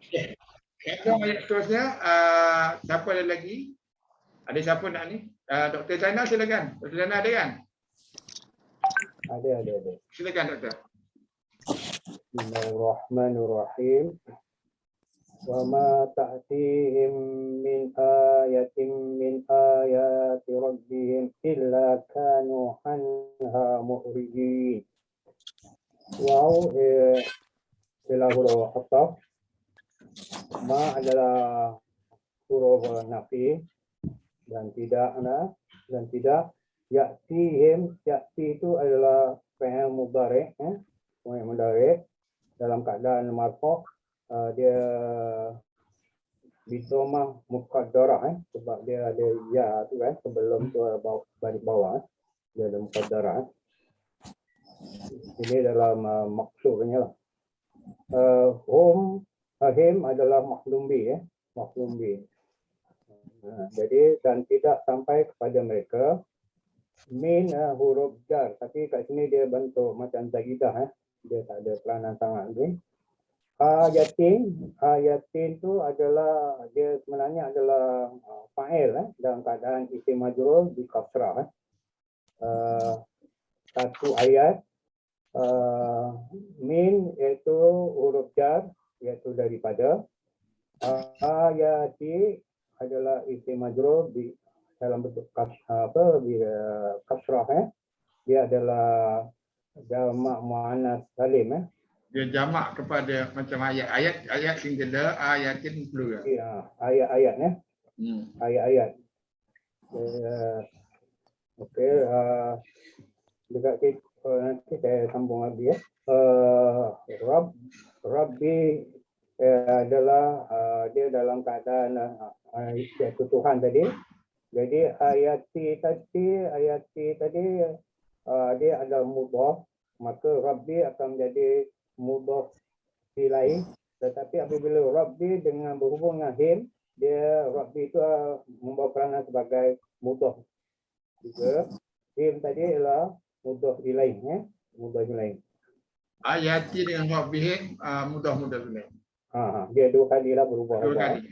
Sambung ayat seterusnya. Siapa ada lagi? Ada siapa nak ni? Dr. Zainal silakan. Dr. Zainal ada kan? Ada. Silakan doktor. Bismillahirrahmanirrahim. Wa ma ta'tihim min ayatin min ayati rabbihim illa kanu anha mu'ridin. Wow, ialah huruf ataf. Ma adalah huruf nafi dan tidak ya'tihim, ya'ti itu adalah fi'il mudhari', fi'il mudhari' dalam keadaan marfu', dia bidomah muqaddarah, sebab dia ada ya tu kan sebelum tu balik bawah, dia ada muqaddarah. Ini dalam maksudnya lah. Him adalah maklum bi, maklum bi. Jadi dan tidak sampai kepada mereka min huruf jar, tapi kat sini dia bentuk macam zaidah, dia tak ada peranan sangat ni. Ayatin tu adalah dia sebenarnya adalah fa'il dalam keadaan isim majrur di kasrah. Satu ayat, min iaitu huruf jar iaitu daripada, ayati adalah isim majrur di dalam bentuk kasrah, dia adalah jamak muannas salim. Dia jamak kepada macam ayat singular, ayatin plural. Ya, ayat-ayat ayat-ayat. Okey, dekat kita nanti saya sambung lagi ya. Rabbi adalah dia dalam keadaan iaitu Tuhan tadi. Jadi ayati tadi dia adalah mudhaf, maka Rabbi akan menjadi mudhaf ilaih. Tetapi apabila Rabbi dengan berhubung dengan him, dia Rabbi itu membawa peranan sebagai mudhaf juga. Him tadi adalah mudhaf ilaih, mudhaf ilaih. Ayati dengan Rabbihim mudah-mudah ilaih. Dia dua kali lah berubah. Dua kali.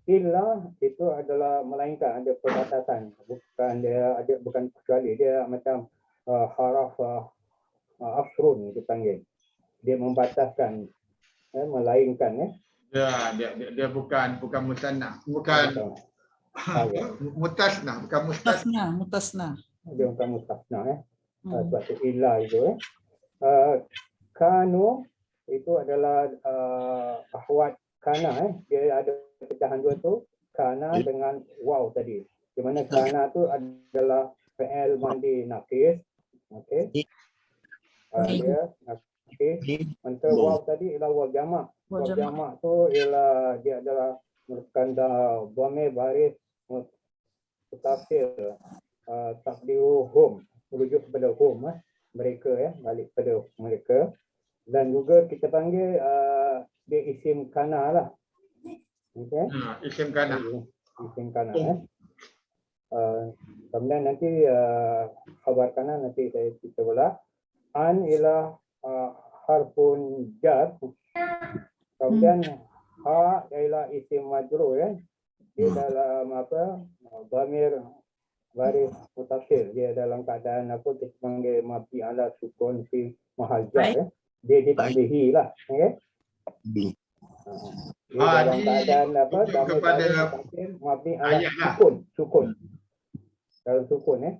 Illa itu adalah melainkan ada perbatasan, bukan kecuali dia macam haraf afrun dipanggil, dia membataskan, melainkan dia bukan musanna, bukan mutasna, bukan mutasna. Dia bukan mustasna, sebab itu illa itu. Kanu itu adalah ahwat kana, dia ada pecahan dua tu, kana dengan waw tadi. Di mana kana tu adalah fi'il madi naqis, okey. Dia naqis. Antara waw tadi ialah waw jamak. Waw jamak tu ialah dia adalah merupakan dhamir baris mutasil, taqdiruhum, merujuk kepada hum, mereka, balik pada mereka. Dan juga kita panggil dia isim kana lah. Okay? Isim kana. Isim kana. Kemudian nanti khabar kana nanti saya cerita pula. An ialah harfun jar. Kemudian ha ialah isim majrur, dia dalam dhamir baris mutasil, dia dalam keadaan kita panggil mabni ala sukun fi mahal jar, dia ditambahi lah, okey. Dia dalam keadaan dhamir baris mutasil mabni ala sukun. Dalam sukun,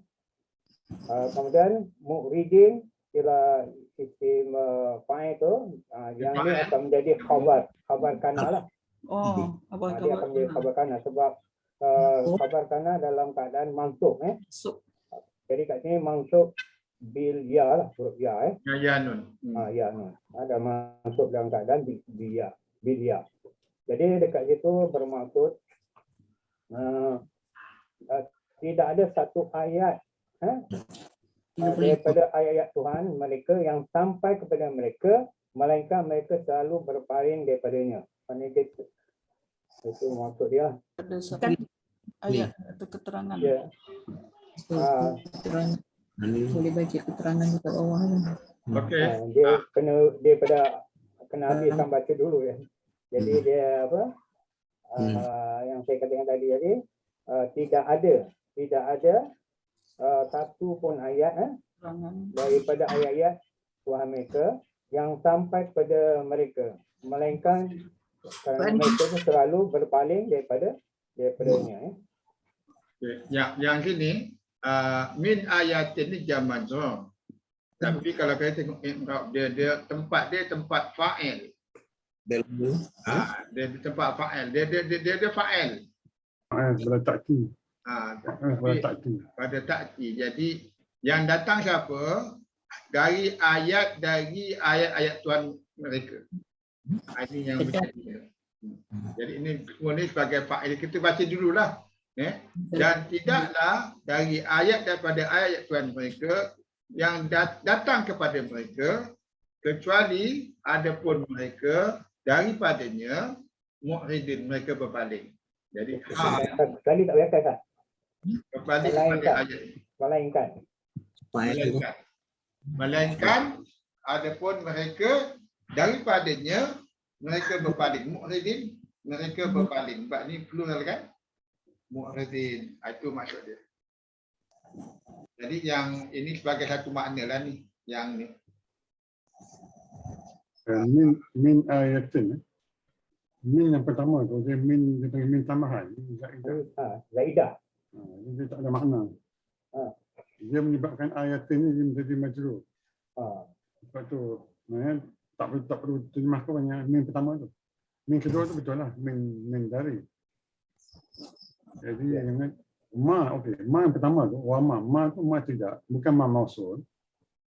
kemudian mu'ridin ialah isim fa'il tu, yang ni akan menjadi khabar kana lah. Dia akan menjadi khabar kana sebab khabar kana dalam keadaan mansub, jadi kat sini mansub bil ya lah, huruf ya, ya nun. Ya nun. Ada mansub dalam keadaan bil ya. Jadi dekat situ bermaksud tidak ada satu ayat daripada ayat-ayat Tuhan mereka yang sampai kepada mereka, melainkan mereka selalu berpaling daripadanya. Itu maksud dia. Ada satu ayat atau keterangan. Ya. Boleh baca keterangan di bawah. Okey. Dia kena daripada kena habiskan baca dulu ya. Jadi dia apa? Yang saya katakan tadi tidak ada satu pun ayat daripada ayat-ayat Tuhan mereka yang sampai kepada mereka, melainkan kerana mereka itu selalu berpaling daripadanya. Yang sini min ayat ini zaman so. Tapi kalau kita tengok dia tempat fa'il. Dia tempat fa'il. Dia fa'il. Pada takti. Pada takti. Jadi yang datang siapa? Dari ayat-ayat Tuhan mereka. Ini yang berjadi. Jadi ini semua ni sebagai fa'il. Kita baca dululah. Dan tidaklah dari ayat daripada ayat Tuhan mereka yang datang kepada mereka kecuali adapun mereka daripadanya mu'ridin, mereka berpaling. Jadi Sekali tak biasa kan? Berpaling kepada ayat. Melainkan adapun mereka daripadanya mereka berpaling. Mu'ridin, mereka berpaling. Sebab ni plural kan? Mu'ridin. Itu maksud dia. Jadi yang ini sebagai satu makna lah ni. Yang ni. Min ayatin. Min yang pertama tu, dia min tambahan. Zaidah. Dia tak ada makna. Dia menyebabkan ayatin ni menjadi majrur. Sebab tu, tak perlu terjemahkan banyak min pertama tu. Min kedua tu betul lah. Min dari. Jadi yang ma, okey. Ma yang pertama tu, wa ma tu ma tidak, bukan ma mausul.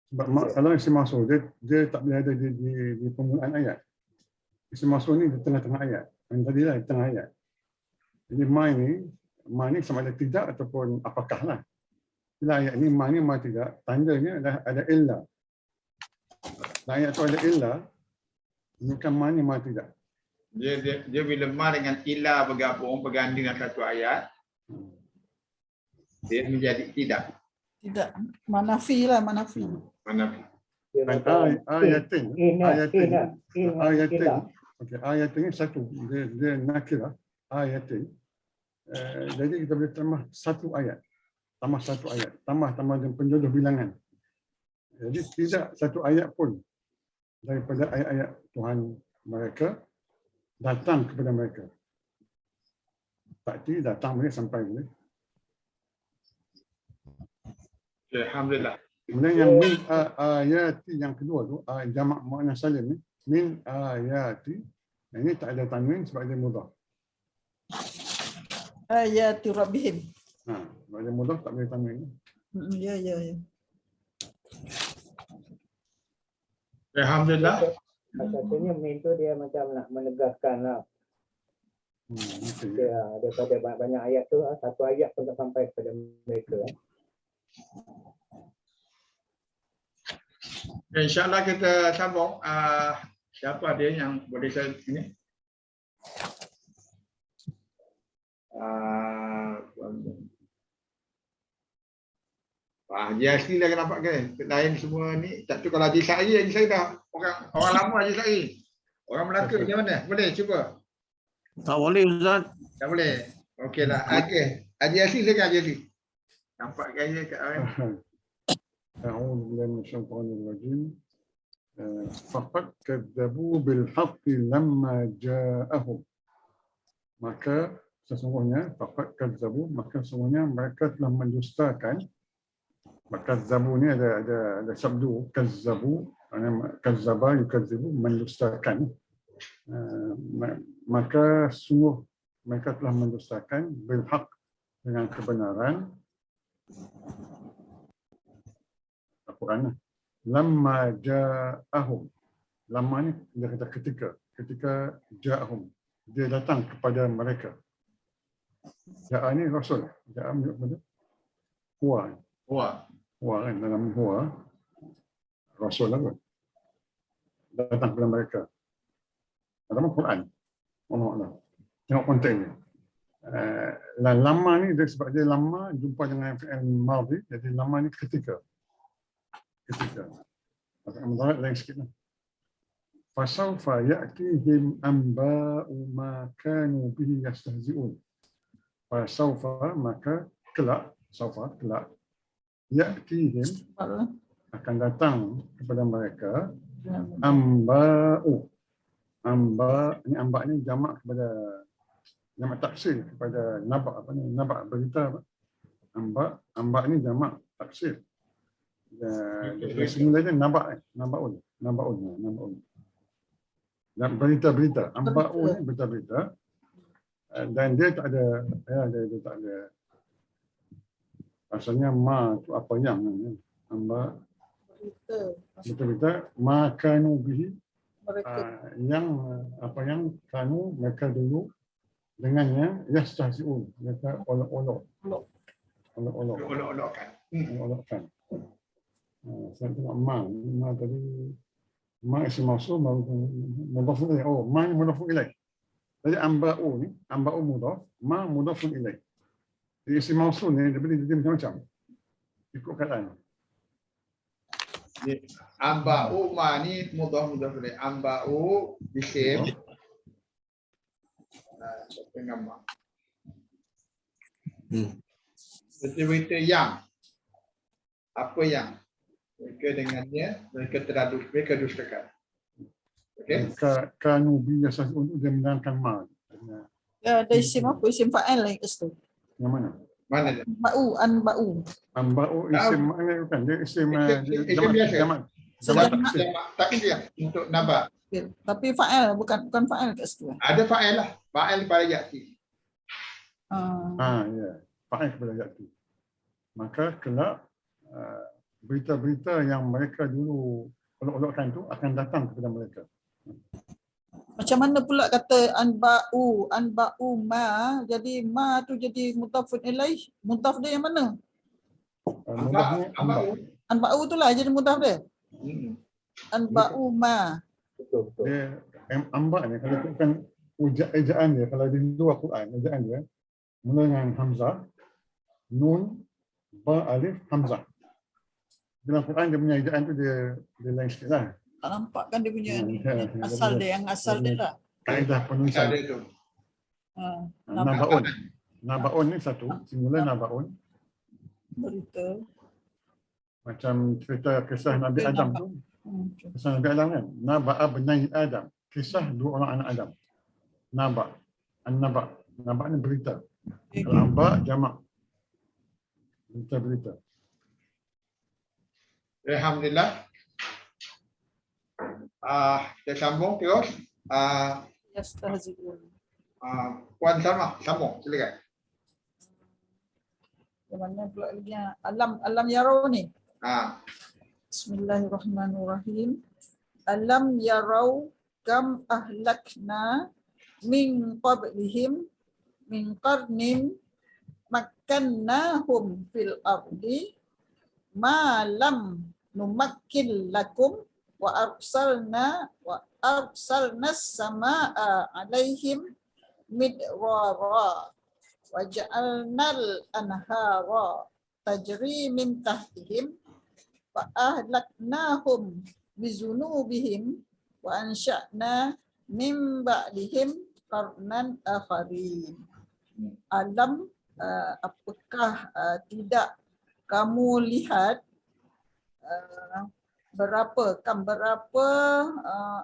Sebab kalau isim mausul dia tak boleh ada di permulaan ayat. Isim mausul ni di tengah-tengah ayat. Yang tadilah di tengah ayat. Jadi ma ni sama ada tidak ataupun apakah lah. Bila ayat ni ma tidak, tandanya ada illa. Dan ayat tu ada illa, bukan ma tidak. Dia bila ma dengan illa bergabung berganding dengan satu ayat, dia menjadi tidak. Tidak. Manafi lah, manafi. Ayatin. Okey, ayatin satu. Dia nakirah. Ayatin. Jadi kita boleh tambah satu ayat. Tambah dengan penjodoh bilangan. Jadi tidak satu ayat pun daripada ayat-ayat Tuhan mereka datang kepada mereka. Takti datang boleh sampai boleh. Alhamdulillah. Kemudian yang min ayati yang kedua tu jamak muannas salim ni min ayati. Ini tak ada tanwin sebab dia mudhaf. Ayati rabbihim. Sebab dia mudhaf tak boleh tanwin. Ya. Alhamdulillah. Katanya min tu dia macam nak menegaskan lah. Okay. Daripada banyak ayat tu, satu ayat pun tak sampai kepada mereka. InsyaAllah kita sambung. Siapa dia yang boleh saya ini? Haji Asli lagi nampak ke? Lain semua ni. Tak tu kalau Haji Sa'i dah orang lama Haji Sa'i. Orang Melaka macam mana? Boleh cuba? Tak boleh Ustaz. Tak boleh. Okeylah. Okey. Haji Asli lagi Haji Asli. Nampak gaya kat orang. أعوذ بالله من الشيطان الرجيم فقد كذبوا بالحق لما جاءهم. Maka sesungguhnya faqad kadzabu, maka sesungguhnya mereka telah mendustakan. Maka kadzabu ni ada sabdu kadzabu, kadzaba yukadzibu, mendustakan. Maka sungguh mereka telah mendustakan bil haq, dengan kebenaran. Al-Quran. Lamma ja'ahum. Lamma ni dia kata ketika ja'ahum, dia datang kepada mereka. Ja'a ni rasul. Ja'a menunjuk pada huwa kan, dalam huwa rasul lah kan. Datang kepada mereka. Dalam Quran. Allah. Tengok konteks ni. Lama ni dia sebab dia lama jumpa dengan fi'il madhi, jadi lama ni ketika. Maka mudarat lain sikit lah. Fasawfa ya'tihim anba'u ma kanu bihi yastahzi'un. Fasawfa maka kelak, saufa kelak, ya'tihim akan datang kepada mereka amba'u. Amba ni jamak kepada jamak taksir kepada naba, apa ni, naba berita apa? Amba ni jamak taksir. Dan semulanya nabaun. Dan berita-berita, amba'u ni berita-berita. Dan dia tak ada, dia tak ada. Asalnya ma tu apa yang, amba berita-berita makanu bihi, yang apa yang kanu mereka dulu dengannya yastahzi'un, mereka olok-olokkan. Saya tengok ma tadi, ma isim mausul mudhafun ilaih. Oh, ma ni mudhafun ilaih. Jadi amba'u ni, amba'u mudhaf, ma mudhafun ilaih. Jadi isim mausul ni dia boleh jadi macam-macam. Ikut keadaan. Amba'u ma ni mudhaf ilaih. Amba'u isim dengan ma. Berita yang, apa yang mereka dengannya, mereka dustakan. Okey. Kanu biasa untuk dia menerangkan ma. Ya, ada isim apa? Isim fa'il lagi ke situ. Yang mana? Mana dia? Anba'u. Amba'u isim mana bukan? Dia isim biasa. jamak taksir. Jamak taksir untuk naba. Tapi fa'il bukan fa'il kat situ. Ada fa'il lah. Fa'il pada ya'ti. Ya. Fa'il kepada ya'ti. Maka kelak berita-berita yang mereka dulu olok-olokkan itu akan datang kepada mereka. Macam mana pula kata anba'u ma, jadi ma tu jadi mudhafun ilaih. Mudhaf dia yang mana? Mudahnya amba. Anba'u tu lah jadi mudhaf dia. Anba'u ma. Betul. Dia amba ni kalau bukan ejaan dia, kalau di luar Quran ejaan dia mula dengan hamzah, nun, ba, alif, hamzah. Dalam Quran dia punya ejaan tu dia lain sikit lah. Tak nampak kan dia punya ni. Ya, Asal dia, yang asal dia lah. Kaedah penulisan. Ada tu. Nabaun ni satu, simula nabaun. Berita. Macam cerita kisah Nabi Adam tu. Kisah Nabi Adam kan. Naba'a bnai Adam. Kisah dua orang anak Adam. Naba. An-naba. Naba ni berita. Kalau amba jamak. Berita-berita. Alhamdulillah. Kita sambung terus. Yastahzi'un. Puan Salma, sambung. Silakan. Yang mana pula lagi? Alam yarau ni. Bismillahirrahmanirrahim. Alam yarau kam ahlakna min qablihim min qarnin makkannahum fil ardi ma lam numakkin lakum wa arsalna as-samaa'a 'alaihim midrara wa ja'alnal anhara tajri min tahtihim fa ahlaknahum bizunubihim wa ansha'na min ba'dihim qarnan akharin. Alam, apakah tidak kamu lihat berapa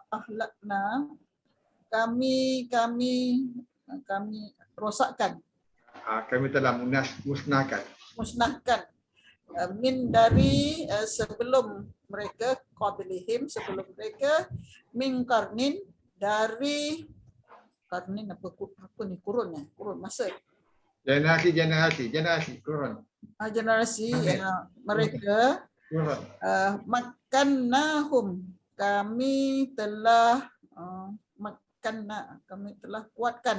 ahlakna kami rosakkan, Kami telah musnahkan min dari sebelum mereka, qablihim sebelum mereka, min qarnin dari qarnin apa ni, kurun masa, generasi kurun. generasi mereka. Makkannahum, kami telah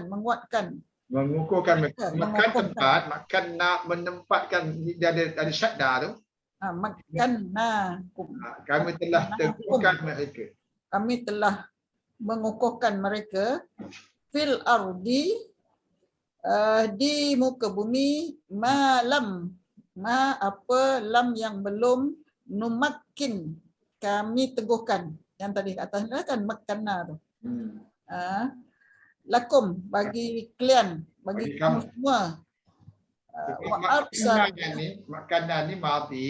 menguatkan, Mengukuhkan makan tempat, makan nak menempatkan dia ada syadda tu. makkannahum, Kami telah teguhkan mereka. kami telah mengukuhkan mereka fil ardi, di muka bumi, lam apa lam yang belum numakkin, kami teguhkan, yang tadi atasnya kan makanna tu. Hmm. Lakum bagi kalian, bagi Bagi kamu kamu. semua. Wa arsal Makanan ni mati,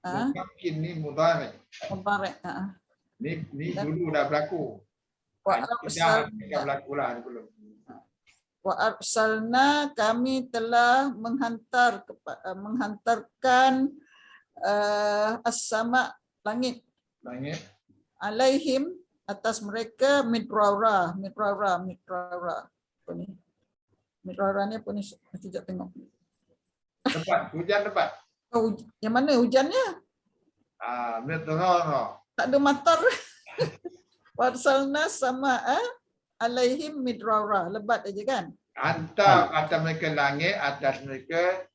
mungkin ni mudhari. mubarak. Ni Dan- dulu dah berlaku. Wa Dah arsalna berlaku lah ni belum. Wa arsalna kami telah menghantarkan as-sama langit Langit. alaihim atas mereka midrara. Apa ni? Midrara ni apa ni? Sekejap tengok. Lebat, hujan lebat. Oh, yang mana hujannya? Midrara. Tak ada matar. Wa arsalna sama'a alaihim midrara. Lebat aja kan? Hantar atas mereka langit, atas mereka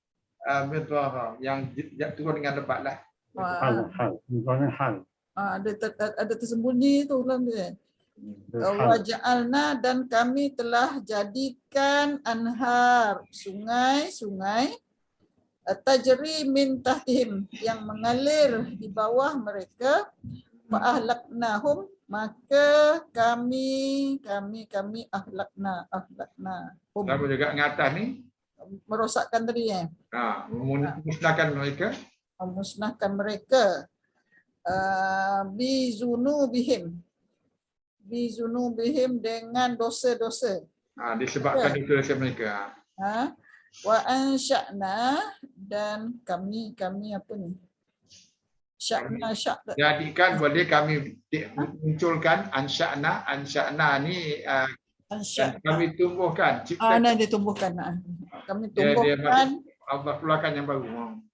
midrara. Yang turun dengan lebat lah. Hal. Misalnya hal. Ada tersembunyi tu dalam dia. Wa ja'alna dan kami telah jadikan anhar, sungai-sungai tajri min tahtihim yang mengalir di bawah mereka, fa ahlaknahum maka kami ahlakna Sama juga dengan atas ni. merosakkan tadi Memusnahkan mereka. memusnahkan mereka bizunubihim dengan dosa-dosa. Disebabkan dosa mereka. Wa ansya'na dan kami apa ni? Sya'na Jadikan boleh kami munculkan ansya'na ni kami tumbuhkan. Nah ditumbuhkan. Kami tumbuhkan Allah keluarkan yang baru.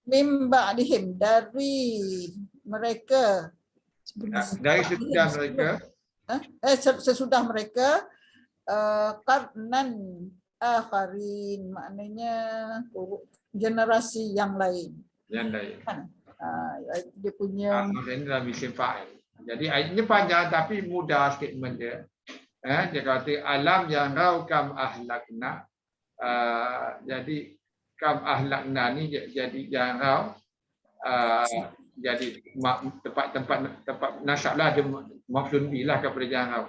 mim ba'dihim dari mereka. Dari sesudah mereka. Sesudah mereka qarnan akharin, maknanya generasi yang lain. Yang lain. Dia punya Ini dalam isim fa'il. Jadi ayat ini panjang tapi mudah statement dia. Dia kata alam yang rau kam ahlakna. Jadi kam ahlakna ni jadi yang rau. Jadi tempat nasab lah, dia maf'ulun bih lah kepada yang rau.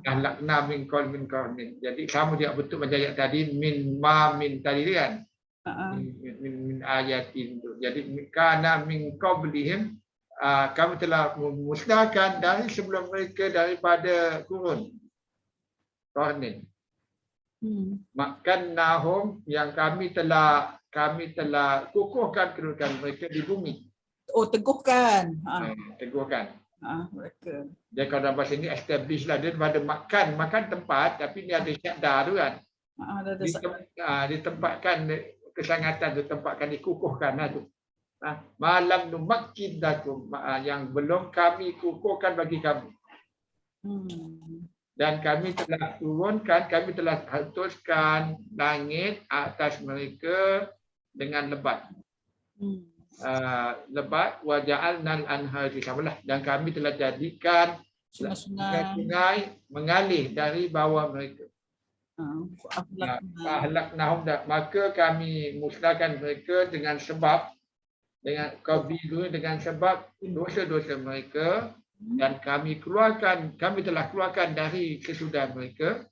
Ahlakna min qarnin. Jadi sama dia betul macam ayat tadi min tadi kan. Min ayatin tu. Jadi kana min qablihim kami telah memusnahkan dari sebelum mereka daripada kurun. Qarnin. Makan nahum yang kami telah kukuhkan kedudukan mereka di bumi. teguhkan. Teguhkan. Mereka. Dia kalau dalam bahasa ini establish lah, dia pada makan tempat tapi ni ada syadda tu kan. Ditempatkan kesangatan, ditempatkan, dikukuhkan lah tu. Malam numakkin dakum yang belum kami kukuhkan bagi kamu. Dan kami telah turunkan, kami telah hentuskan langit atas mereka dengan lebat. Lebat wa ja'alnal anhar samalah, dan kami telah jadikan sungai-sungai mengalir dari bawah mereka. Ahlaknahum, maka kami musnahkan mereka dengan sebab sebab dosa-dosa mereka, dan kami telah keluarkan dari sesudah mereka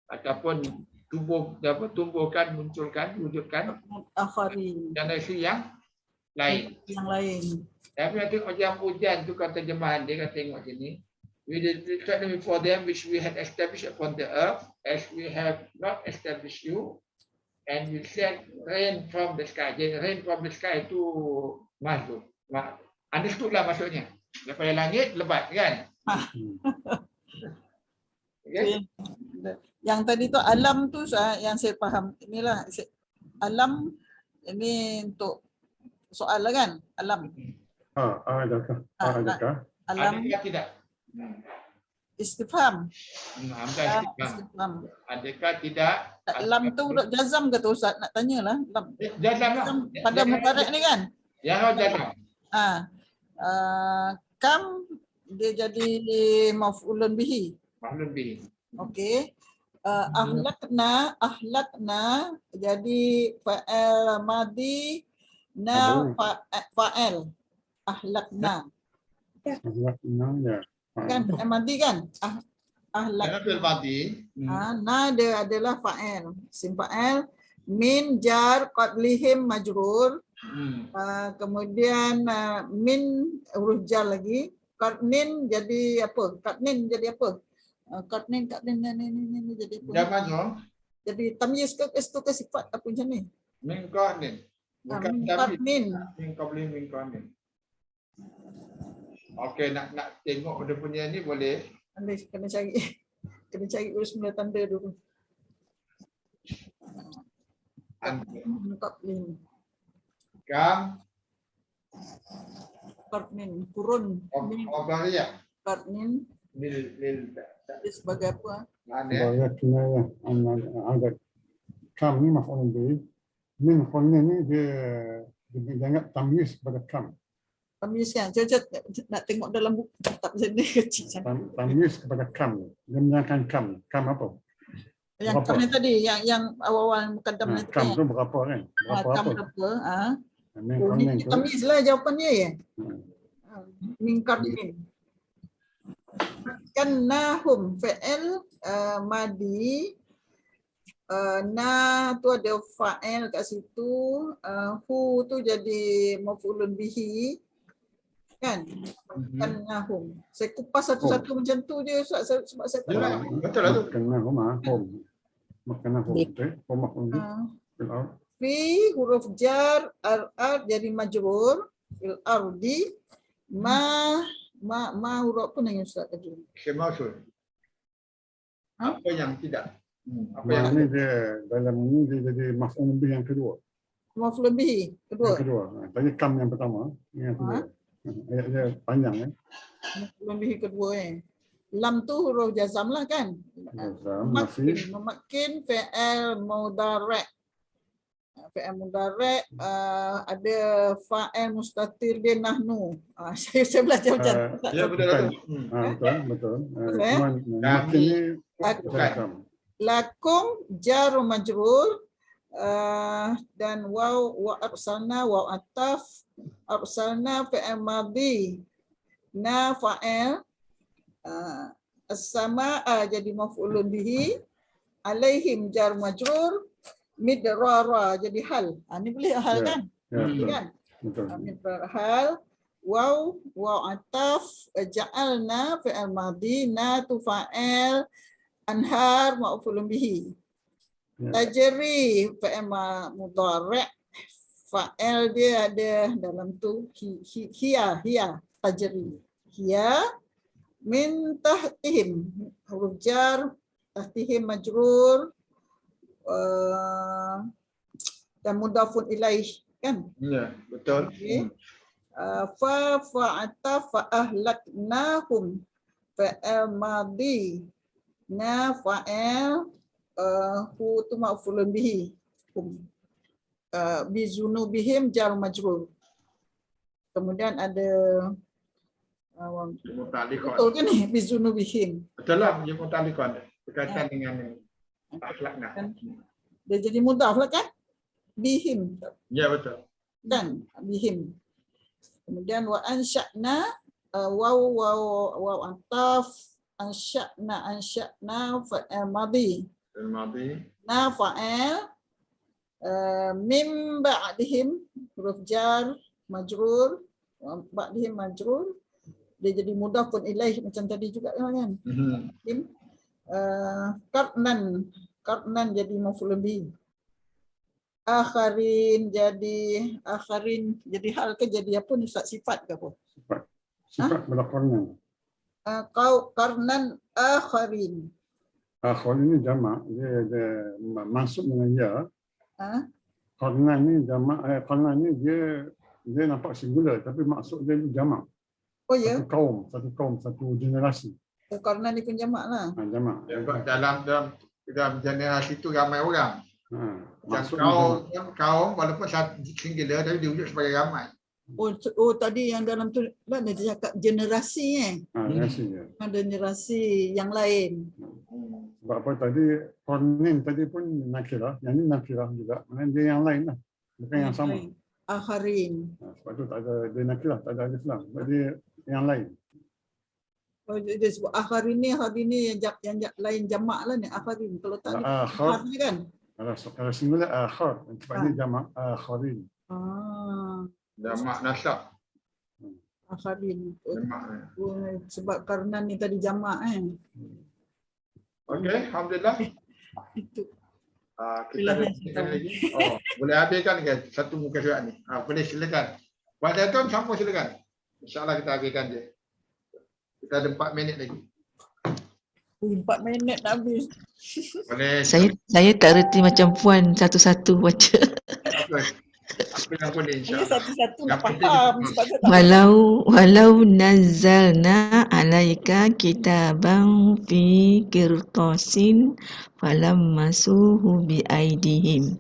ataupun tumbuhkan, munculkan, wujudkan generasi yang lain. Tapi nanti macam hujan tu kata terjemahan dia, kata tengok sini. We declared them before them which we had established upon the earth, as we have not established you, and we sent rain from the sky. Jadi rain from the sky itu masuk. Understood lah maksudnya. Daripada langit lebat kan? Okay? Yang tadi tu alam tu yang saya faham. Inilah alam ini untuk soal lah kan? Alam. Adakah? Alam Adakah tidak? istifham. Istifham. Adakah tidak? Alam tu huruf jazam ke tu Ustaz? Nak tanyalah. Jazam. Pada mubarak ni kan? Ya, jazam. Kam dia jadi maf'ulun bihi. Maf'ulun bihi. Okey. Ahlakna jadi fa'il madi fa'il. Ahlakna. Ya. Kan fi'il madhi kan? Ahlak. Dalam fi'il madhi. Na dia adalah fa'il. Isim fa'il. Min jar qablihim majrur. Kemudian min huruf jar lagi. Qarnin jadi apa? Qarnin jadi apa? Qarnin ini jadi apa? Dia mana? Jadi tamyiz ke sifat apa macam ni? Min qarnin. Bukan Min tamyiz. qarnin. Min qabli min qarnin. Okey, nak tengok dia punya ni boleh. Anda kena cari. Kena cari urus mula tanda dulu. An- Qarnin. Kam Qarnin. Kurun. Min Obariyah. qarnin. Lil Dia sebagai apa? mana? Sebagai kinayah agak kam ni maf'ul bih. Min qarnin ni dia dianggap tamyiz kepada kam. Tamyiz kan? Saya nak tengok dalam buku kitab saya ni kecil sangat. Tamyiz kepada kam. Dia menyangkan kam. Kam apa? Yang Berapa? kam ni tadi, yang awal-awal mukaddam ni Kam tadi. tu berapa kan? Berapa Kam apa? berapa? Min Oh, qarnin ni tu. tamyiz lah jawapan dia ya. Min qarnin. Kan nahum fi'il madi. Na tu ada fa'il kat situ. Hu tu jadi maf'ulun bihi. Kan? Kan nahum. Saya kupas satu-satu macam tu je sebab saya tak Ya, tahu. betul lah tu. Kena rumah home. Makna home. Home bih. Ah, Fi huruf jar al-ard jadi majrur fil ardi ma huruf apa yang Ustaz tadi? Semasul. Ha? Apa yang tidak? Apa yang Ma ni dia dalam ni dia jadi maf'ul bih yang kedua. Maf'ul bihi kedua. Yang kedua. Tadi kam yang pertama, yang kedua. Ayat dia panjang kan. Maf'ul bihi kedua Lam tu huruf jazam lah kan? Masih Memakin fi'il mudhari'. Fi'il mudhari' ada fa'il mustatir dia nahnu. Saya belajar macam tu. Ya, betul lah tu. betul. Betul, eh? Cuman makin ni Bukan. kam. Lakum jar majrur dan waw wa arsalna waw ataf arsalna fi'il madhi na fa'il as-samaa jadi maf'ulun bihi alaihim jar majrur midrara jadi hal. Ni boleh hal Ya. kan? Ya, betul. Kan? Betul. Midrara hal waw ataf ja'alna fi'il madhi na tu fa'il anhar maf'ulun bihi. Ya. Tajri fi'il mudhari' fa'il dia ada dalam tu hiya tajri. Hiya min tahtihim huruf jar tahtihim majrur dan mudhafun ilaih kan. Ya, betul. Okey. Fa fa'ata fa ahlaknahum fa'il madhi na fa'il hu tu maf'ulun bihi bi zunubihim jar majrur. Kemudian ada Mutalikon. betul ke ni bi zunubihim. Betul lah, dia mutalikon. Berkaitan dengan akhlakna. Kan? Dia jadi mudhaf lah kan? Bihim Ya, betul. kan? Bihim. Kemudian wa ansya'na waw antaf ansya'na fa'il madhi Al-Madi. na fa'il mim ba'dihim huruf jar majrur ba'dihim majrur dia jadi mudhafun ilaih macam tadi juga kan. Qarnan jadi maf'ulun bihi. Akharin jadi hal ke jadi apa ni Ustaz, sifat ke apa? Sifat berlakonnya. Qarnan akharin. Akhir ini jamak, dia masuk dengan ya. Ha? Qarnan ni jamak, qarnan ni dia nampak singular tapi maksud dia jamak. Oh ya, Satu kaum, satu generasi. Qarnan ni pun jamak lah. Jamak. Sebab dalam generasi itu ramai orang. Yang Maksudnya kaum walaupun singular tapi diwujud sebagai ramai. Oh tadi yang dalam tu mana dia cakap generasi generasi dia. Ada generasi yang lain. Sebab apa tadi qarnin tadi pun nakirah, yang ni nakirah juga. Maknanya dia yang lain lah. Bukan yang sama. Akharin. Sebab tu tak ada dia nakirah, tak ada alif lam. Sebab dia yang lain. Oh, dia sebut akharin ni yang lain jamak lah ni akharin. Kalau tak ni Akhar. akhar ni kan. Kalau singular akhar, tempat ini jamak akharin. Jamak nasab. Akharin. Jamak. Sebab karena ni tadi jamak Okey, alhamdulillah. Itu. Kita ada lagi. Oh, boleh habiskan ke satu muka surat ni? Boleh silakan. Pak Datuk sambung silakan. InsyaAllah kita habiskan dia. Kita ada 4 minit lagi. 4 minit nak habis. Boleh. Saya tak reti macam puan satu-satu baca. Apa yang boleh Ini insyaAllah. satu-satu nak Yang penting faham kita sebab saya tak Walau nazzalna alaika kitaban fi qirtasin falamasuhu bi aidihim.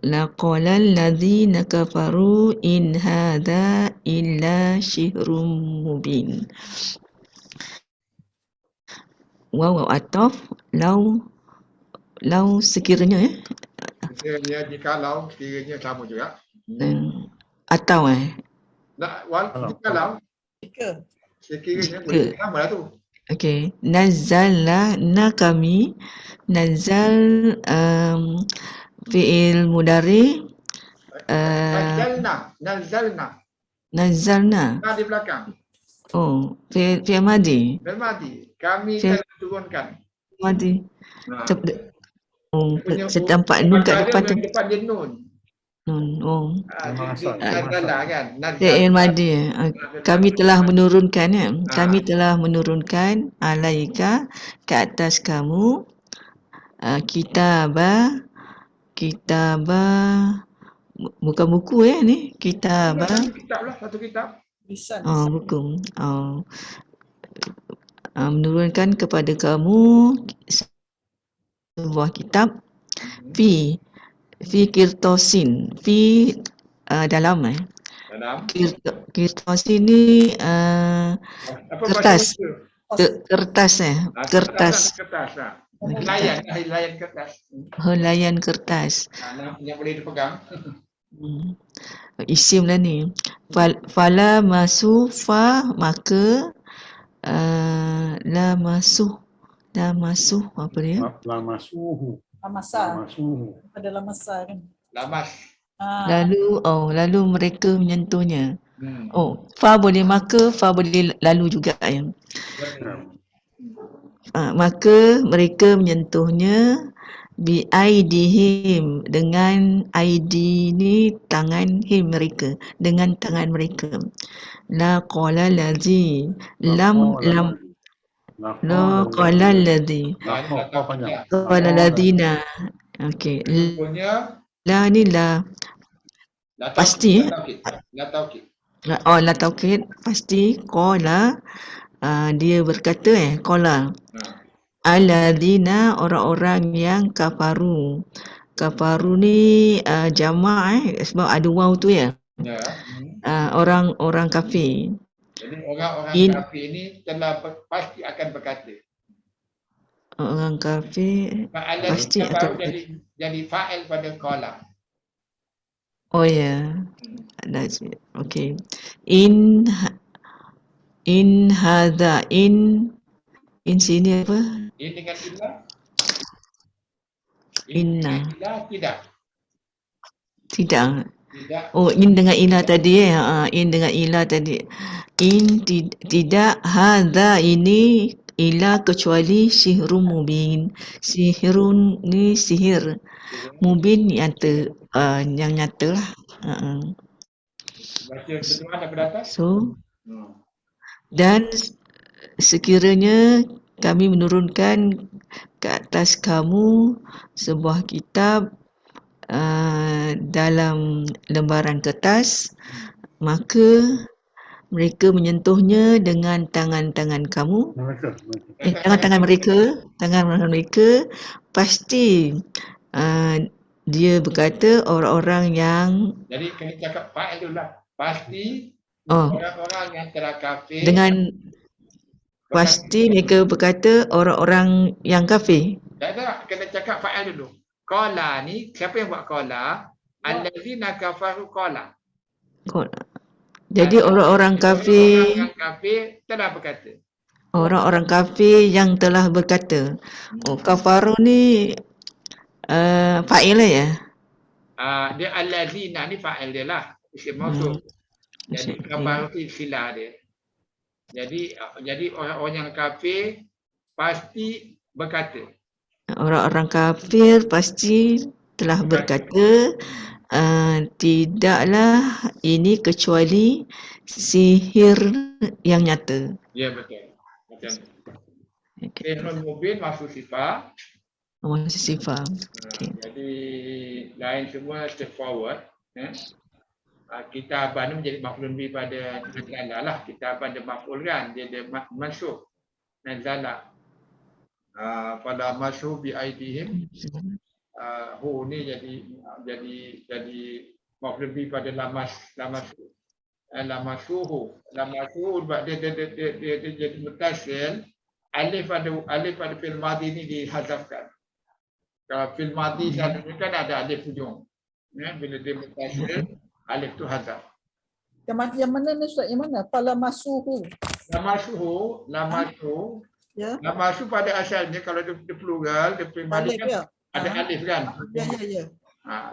Laqala allazina kafaru in hadha illa syihrun mubin. Waw ataf lau sekiranya Sekiranya jikalau, sekiranya sama juga. atau Jikalau, Jika. sekiranya Jika. boleh sama lah tu. okey, nazzalna kami nazzal fi'il mudari nazzalna Nah di belakang. fi'il madi Bermadi. Kami Fi'il- telah turunkan. madi Nah. setampak nun kat depan tu Depan dia nun. nun Nazalah kan. fi'il madi kami telah menurunkan kami telah menurunkan alaika ke atas kamu kitabah bukan buku ni kitabah Kitab lah, satu kitab. Lisan. buku menurunkan kepada kamu sebuah kitab fi qirtasin dalam Dalam. qirtasin ni Apa kertas. bahasa kertas kertas Kertas lah. Layan kertas. helaian kertas Yang boleh dipegang. isim lah ni fala masufa maka la masuh apa dia Lamasuhu. Lamasa. Lamasuhu. Ada lamasa kan. Lamas. lalu mereka menyentuhnya fa boleh maka fa boleh lalu juga maka mereka menyentuhnya bi aidihim dengan aidi ni tangan mereka dengan tangan mereka la qala ladzi lam la qala ladzi qala ladina okey Punya la ni la pasti la taukid pasti qala dia berkata qala alladzina orang-orang yang kafaru ni jamak sebab ada waw tu orang kafir. Jadi orang-orang kafir ini telah pasti akan berkata. Orang kafir pasti akan jadi fa'il pada qala. oh ya that's it. Okay, in hadza in sini apa In dengan ilah. Inna. Tidak. Oh, in dengan ilah tadi in dengan ilah tadi. In tidak hadza ini ilah kecuali sihirun mubin. Sihirun ni sihir. Mubin nyata yang nyata lah. Baca terjemahan daripada atas. So dan sekiranya kami menurunkan ke atas kamu sebuah kitab dalam lembaran kertas, maka mereka menyentuhnya dengan tangan-tangan kamu. Tangan mereka pasti dia berkata orang-orang yang jadi kena cakap fa'il dulu lah. Pasti orang-orang yang telah kafir pasti mereka berkata orang-orang yang kafir. Tak, kena cakap fa'il dulu. Qala ni, siapa yang buat qala? Allazina kafaru qala. Jadi orang-orang kafir, yang kafir telah berkata. orang-orang kafir yang telah berkata. Oh, kafaru ni fa'il lah ya? Dia allazina ni fa'il dia lah, isim mausul. Jadi kafar itu istilah dia. Jadi orang-orang yang kafir pasti berkata. Orang-orang kafir pasti telah berkata, tidaklah ini kecuali sihir yang nyata. Ya, betul. Macam tu. Okay. Sihrun mubin maksud sifat. Masih faham. Okay. Jadi lain semua straightforward. Kitaban menjadi maf'ul bi pada nazala lah. Kitaban dia maf'ul kan, dia mansub. Nazala. Pada masyhur bi aidihim. Hu ni jadi maf'ul bi pada lamasuhu. Sebab dia jadi mutasil. Alif pada fi'il madhi ni dihazafkan. Kalau fi'il madhi selalunya kan ada alif ujung. Bila dia mutasil, alif tu hazaf. Yang mana ni Ustaz? Yang mana? Pala masuhu. Lamasuhu Ya. Lamasuhu pada asalnya kalau dia plural, dia fi'il madhi Alif kan ya. ada alif kan. Ya.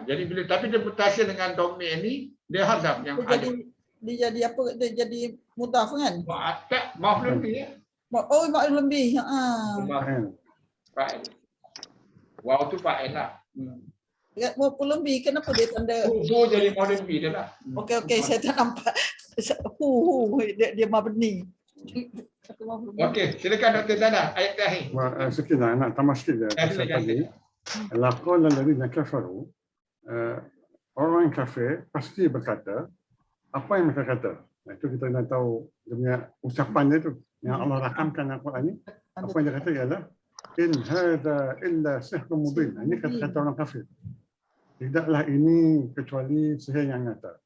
Jadi tapi dia mutasil dengan dhamir ni, dia hazaf yang alif. Dia jadi apa? Dia jadi mudhaf kan? Tak, maf'ul bi ya. Oh, maklum lebih. Fa'il. Waw tu fa'il lah. Maklum lebih. Kenapa dia tanda? Hu jadi maf'ul bi dia lah. Okey, saya tak nampak. Hu dia mabni. Okey, silakan Dr. Zana, ayat terakhir. Sikit lah, nak tambah sikit pasal tadi. Laqul alladziina kafaru, orang kafir pasti berkata apa yang mereka kata. Itu kita dah tahu dia punya ucapan dia tu. Yang Allah rakamkan Al-Quran ni. Apa yang dia kata ialah in hadza illa sihrun mubin. Ini kata-kata orang kafir. Tidaklah ini kecuali sihir yang nyata.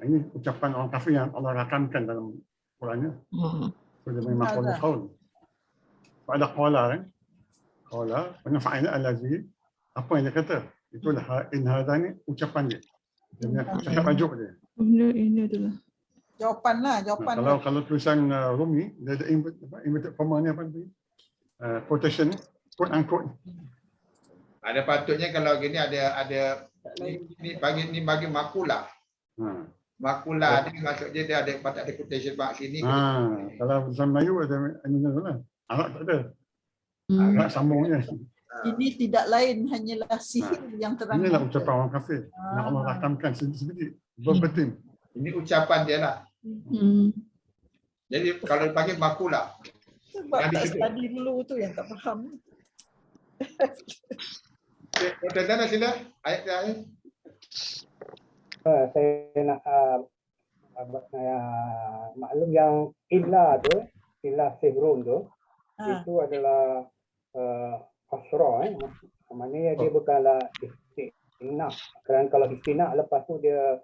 Ini ucapan orang kafir yang Allah rakamkan dalam Qurannya. So dia memang qaul. Ada qala kan? Qala, dengan fa'il allazi, apa yang dia kata? Itulah in hadza ni ucapan dia. Dia punya cakap tajuk dia. Ini adalah Jawapan lah. Kalau tulisan Rumi, dia ada inverted comma ni apa tu? Quotation, quote unquote. Ada patutnya kalau gini ada ni bagi makulah. Makulah ni maksudnya dia ada patut ada quotation mark sini. Kalau tulisan Melayu ada ini lah. Arab tak ada. Arab sambungnya. Ini tidak lain hanyalah sihir yang terang. Inilah ucapan orang kafir. Yang Allah rakamkan sedikit verbatim. Ini ucapan dia lah. Jadi kalau dipanggil makulah. Sebab tak study dulu tu yang tak faham. Dr. Zana sila, ayat terakhir. Saya nak maklum yang illa tu, illa sihrun tu, itu adalah asra. Maknanya dia bukanlah istina. Kerana kalau istina lepas tu dia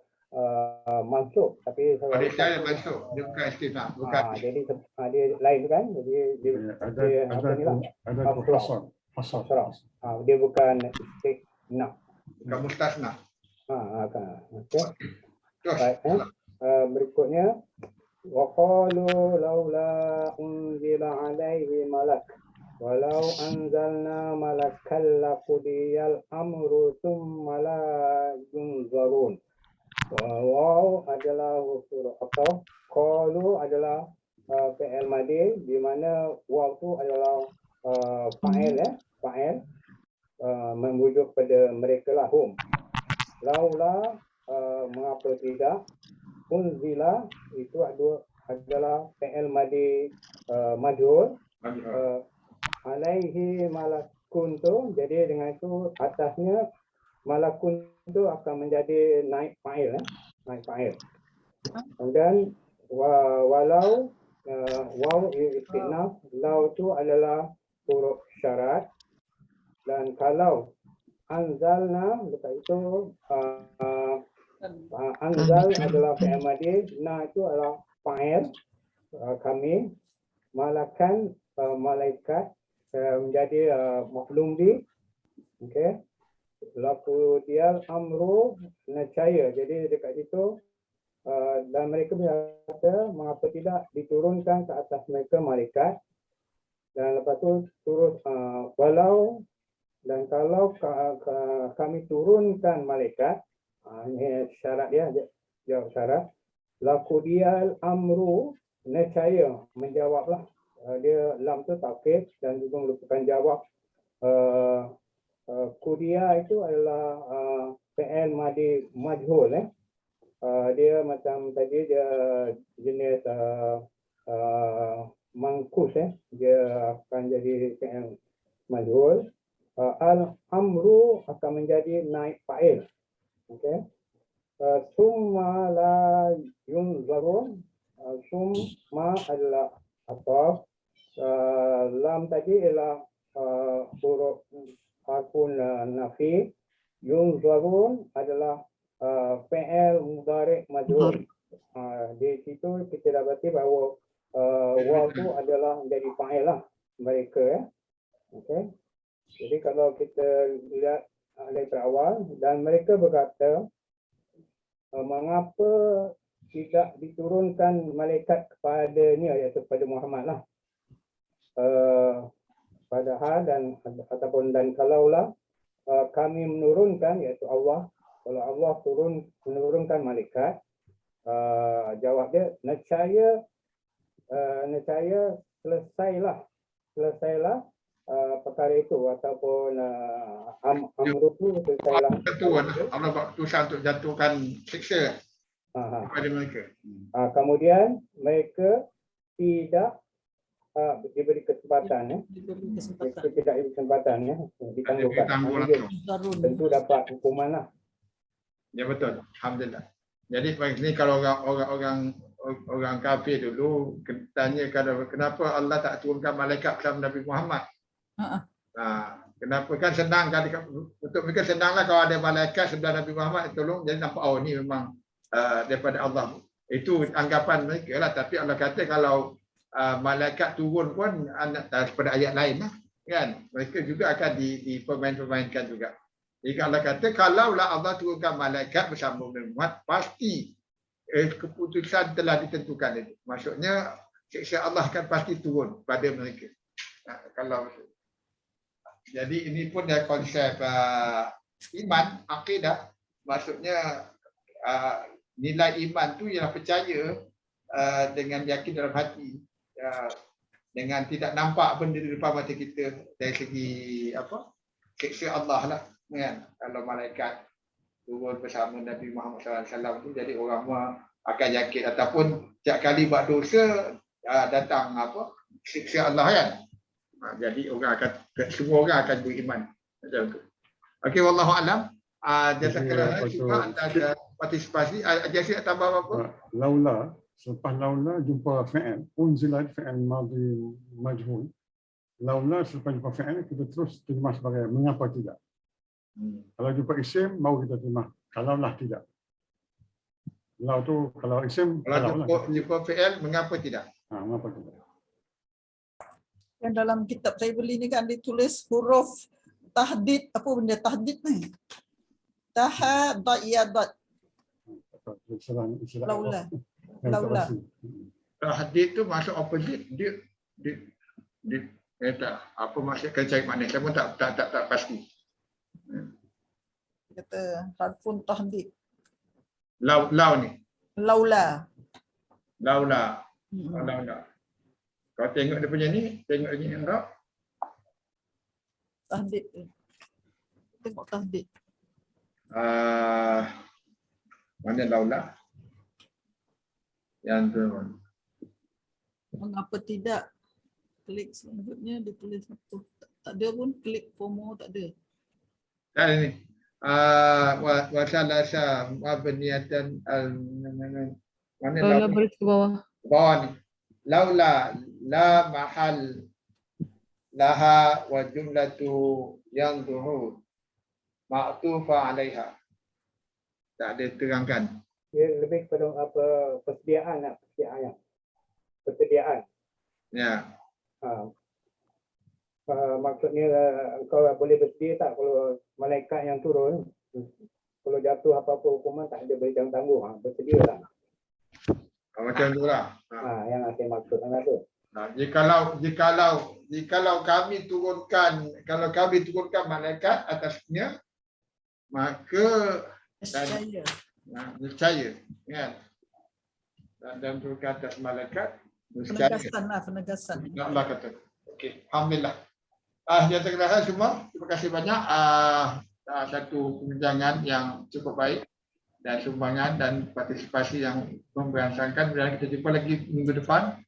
mansub, tapi saya mansub, dia bukan istina, bukan. Jadi dia lain kan? Jadi dia ada hasar. Dia bukan istina. Bukan mustasna. Okey. Baik, berikutnya waqalu laula unzila alaihi malak walau anzalna malakan laqudiyal amru thumma la yunzarun. Waw adalah huruf atau qalu adalah fi'il madhi di mana waw tu adalah fa'il merujuk pada mereka lah hum. Laula mengapa tidak, unzila itu adalah fi'il madhi majhul, alaihi malakun tu, jadi dengan itu atasnya malakun itu akan menjadi naik fa'il. Kemudian walau waw istinaf, lau itu adalah huruf syarat, dan kalau anzalna, lepas itu anzal adalah fi'il madhi, na itu adalah fa'il kami, malakan malaikat menjadi maf'ul bi. Okey, laku dia amru nescaya, jadi dekat situ Dan mereka berkata, mengapa tidak diturunkan ke atas mereka malaikat. Dan lepas tu terus walau dan kalau kami turunkan malaikat, ini syarat dia, jawab syarat. Lakudial amru, nescaya menjawablah. Dia lam tu taukid dan juga merupakan jawab. Kudia itu adalah fi'il madi majhul. Dia macam tadi dia jenis mangkus. Dia akan jadi fi'il majhul. Al-amru akan menjadi naib fa'il. Okey. Summa la yunzarun. Summa adalah ataf. Lam tadi ialah huruf harfun nafi. Yunzarun adalah fi'il mudhari' majhul. Di situ kita dapati bahawa waw tu adalah menjadi fa'il lah mereka. Okey. Jadi kalau kita lihat dari awal, dan mereka berkata, mengapa tidak diturunkan malaikat kepadanya, iaitu kepada Muhammad lah. Padahal dan ataupun dan kalaulah kami menurunkan, iaitu Allah, kalau Allah menurunkan malaikat, jawab dia, nescaya selesailah perkara itu ataupun amru itu selesailah. Allah buat keputusan untuk jatuhkan siksa kepada mereka. Kemudian mereka tidak diberi kesempatan, mereka tidak diberi kesempatan ditangguhkan. Tentu dapat hukuman lah. Ya betul, alhamdulillah. Jadi ini kalau orang kafir dulu tanya kenapa Allah tak turunkan malaikat bersama Nabi Muhammad. Kenapa kan senang kan untuk mereka senanglah kalau ada malaikat sebelah Nabi Muhammad tolong, jadi nampak ni memang daripada Allah. Itu anggapan mereka lah, tapi Allah kata kalau malaikat turun pun daripada ayat lain lah, kan mereka juga akan dipermain-permainkan juga. Jadi Allah kata kalaulah Allah turunkan malaikat bersama Muhammad, pasti keputusan telah ditentukan itu. Maksudnya siksa Allah akan pasti turun pada mereka. Kalau jadi ini pun dia konsep iman, akidah. Maksudnya nilai iman tu ialah percaya dengan yakin dalam hati, dengan tidak nampak benda di depan mata kita dari segi siksa Allah lah, kan? Kalau malaikat turun bersama Nabi Muhammad SAW tu, jadi orang akan yakin, ataupun setiap kali buat dosa datang siksa Allah, kan? Jadi semua orang akan beriman macam tu. Okey, wallahu alam. Jazakallah juga atas partisipasi. Jasir tambah apa? Laula, selepas laula jumpa fi'il, unzilat fi'il madhi majhul. Laula selepas jumpa fi'il kita terus terjemah sebagai mengapa tidak. Kalau jumpa isim baru kita terjemah kalaulah tidak. Lau tu kalau isim, kalau jumpa fi'il mengapa tidak? Mengapa tidak. Yang dalam kitab saya beli ni kan ditulis huruf tahdid, apa benda tahdid ni? Tahaddiyat. Laula. Tahdid tu maksud opposite. Dia tak apa maksud, kena cari makna. Saya pun tak pasti. Kata harfun tahdid. Lau ni. Laula. Kau tengok dia punya ni, tengok lagi yang tak. Tahdid. Tengok tahdid. Mana laula? Yang tu. Mengapa tidak? Klik selanjutnya ditulis apa? Tak ada pun, klik FOMO tak ada. Dan ini. Wasalasa mabniyatan mana laula Baris ke bawah. bawah ni. Laula la mahal laha wa jumlatu yang zuhur ma'tufa 'alaiha. Tak ada terangkan. Dia lebih kepada persediaan. Ya. Maksudnya kau boleh bersedia tak kalau malaikat yang turun, kalau jatuh apa-apa hukuman tak ada beri tangguh, bersedialah. Macam itulah. Yang saya maksudkan tu. Jikalau kami turunkan malaikat atasnya, maka Niscaya. niscaya, kan? Dan turunkan atas malaikat, niscaya. Penegasan. Allah kata. Okey, alhamdulillah. Yang terkena semua, terima kasih banyak. Satu perbincangan yang cukup baik dan sumbangan dan partisipasi yang memberansangkan. Dan kita jumpa lagi minggu depan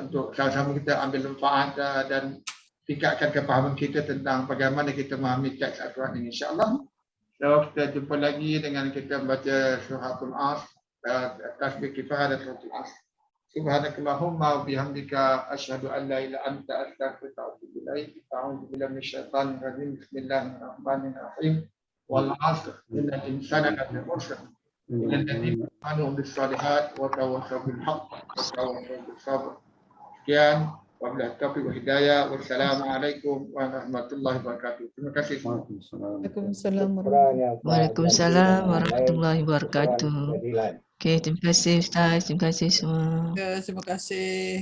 untuk sama-sama kita ambil manfaat dan tingkatkan kefahaman kita tentang bagaimana kita memahami teks Al-Quran ini, insya-Allah. So, kita jumpa lagi dengan kita membaca suratul As, tasbih kifayah dan suratul As. Subhanakallahumma wa bihamdika asyhadu an la ilaha illa anta astaghfiruka wa atubu ilaik. A'udzu billahi minasyaitonir rajim. Bismillahirrahmanirrahim. Wal 'asr innal insana lafi khusr. Illa alladziina amanu bis-shalihat wa tawassaw bil haqq wa tawassaw bis sabr. Sekian, wabillahi taufiq wal hidayah. Wassalamualaikum warahmatullahi wabarakatuh. Terima kasih semua. Waalaikumsalam. Waalaikumsalam warahmatullahi wabarakatuh. Okey, terima kasih Ustaz. Terima kasih semua. Terima kasih.